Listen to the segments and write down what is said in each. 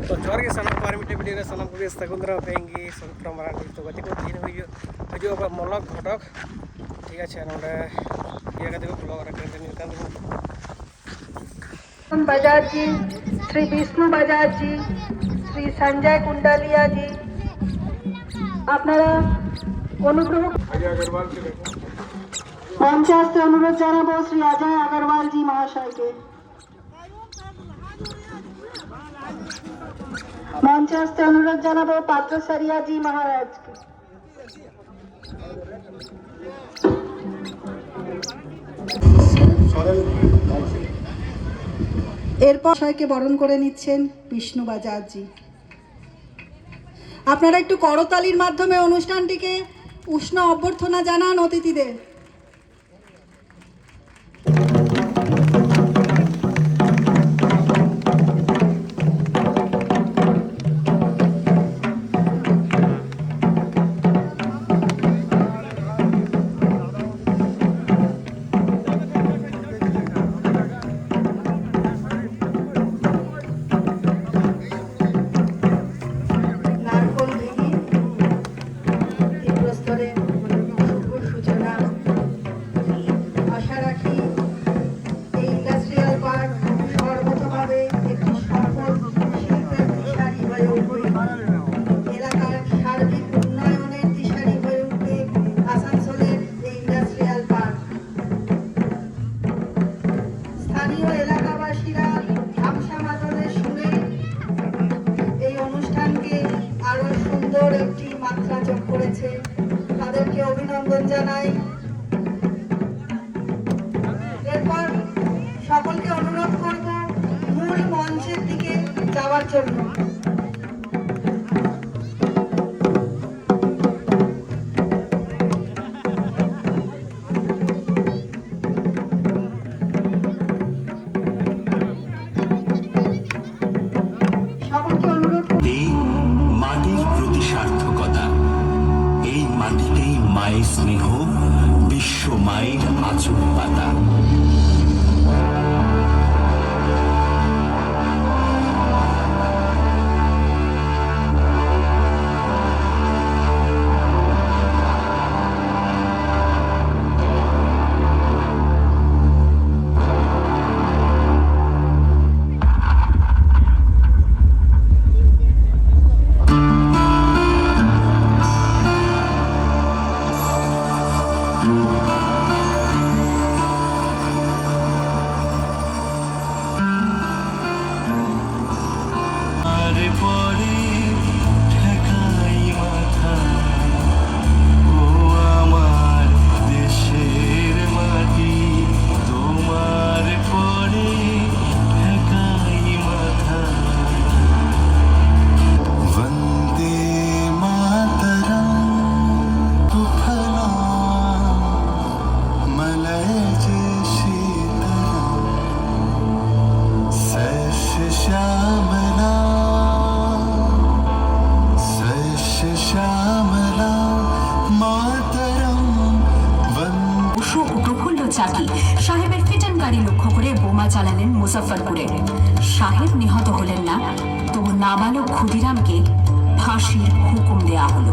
तो जोर के सामान को मिट्टी वीडियो सामान को सगुंदरा पेंगी समुद्र मारांडी तो गति को तीन हजू अब मलक घटक ठीक है नोडे ये कहते को ब्लॉग बजाज जी, श्री विष्णु बजाज जी, श्री संजय कुंडलिया जी, আপনারা অনুগ্রহ মঞ্চে আসতে অনুরোধ জানাবো শ্রী অজয় আগরওয়াল জি মহাশয়কে। মঞ্চে আসতে অনুরোধ জানাবো পাত্রসারিয়া জি মহারাজকে। এরপর সবাইকে বরণ করে নিচ্ছেন বিষ্ণু বাজাজ জি। আপনারা একটু করতালির মাধ্যমে অনুষ্ঠানটিকে উষ্ণ অভ্যর্থনা জানান অতিথিদের। তাদেরকে অভিনন্দন জানাই। এরপর সকলকে অনুরোধ করব মূল মঞ্চের দিকে যাওয়ার জন্য। সকলকে অনুরোধ মাটির প্রতি সার্থকতা, এই মাটিতেই মায়ের স্নেহ, বিশ্ব মায়ের আঁচল পাতা। সাহেবের ফিটন গাড়ি লক্ষ্য করে বোমা চালালেন মুজফ্ফরপুরে। সাহেব নিহত হলেন না, তবু নাবালক ক্ষুদিরামকে ফাঁসির হুকুম দেয়া হলো।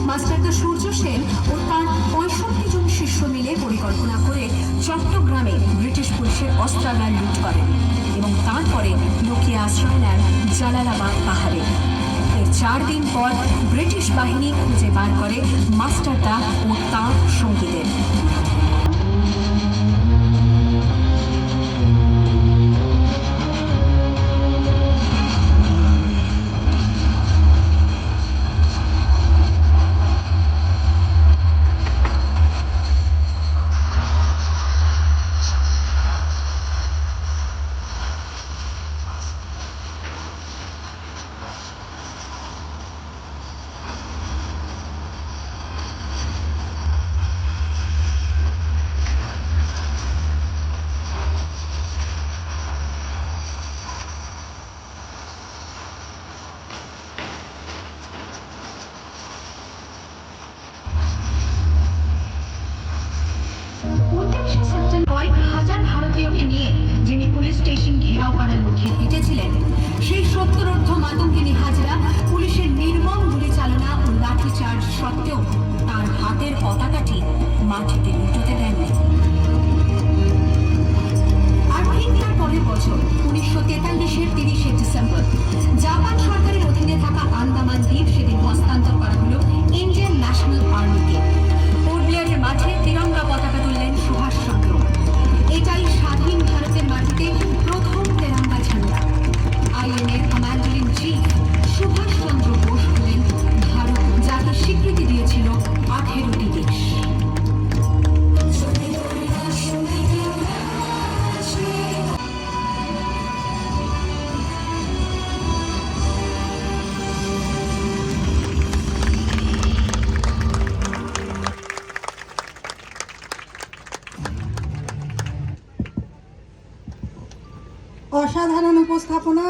মাস্টারদা সূর্য সেন ও তার 65 জন শিষ্য মিলে পরিকল্পনা করে চট্টগ্রামে ব্রিটিশ পুলিশের অস্ত্রাগার লুট করেন এবং তারপরে লুকিয়ে আশ্রয় নেন জালালাবাদ পাহাড়ে। এর 4 দিন পর ব্রিটিশ বাহিনী খুঁজে বার করে মাস্টারদা ও তার সঙ্গীদের। ঘরের মধ্যে হেঁটেছিলেন, সেই সত্তরোর্ধ্ব মাতঙ্গিনী হাজরা পুলিশের নির্মম গুলি চালনা ও লাঠিচার্জ সত্ত্বেও তার হাতের পতাকাটি মাটিতে লুটোতে দেননি। আর ঠিক তার পরের বছর 1943-এর 30শে ডিসেম্বর জাপান সরকারের অধীনে থাকা আন্দামান দ্বীপ সেদিন হস্তান্তর করা হলো ইন্ডিয়ান ন্যাশনাল আর্মিকে। পোর্ট ব্লেয়ারের মাঠে তিরঙ্গা পতাকা তুললেন সুভাষচন্দ্র। এটাই স্বাধীন ভারতের মাটিতে প্রথম তেরঙ্গা ঝান্ডা। আইএনএর commander in chief Subhash Chandra Bose হলেন ভারত, যাকে স্বীকৃতি দিয়েছিল 18টি দেশ। অসাধারণ উপস্থাপনা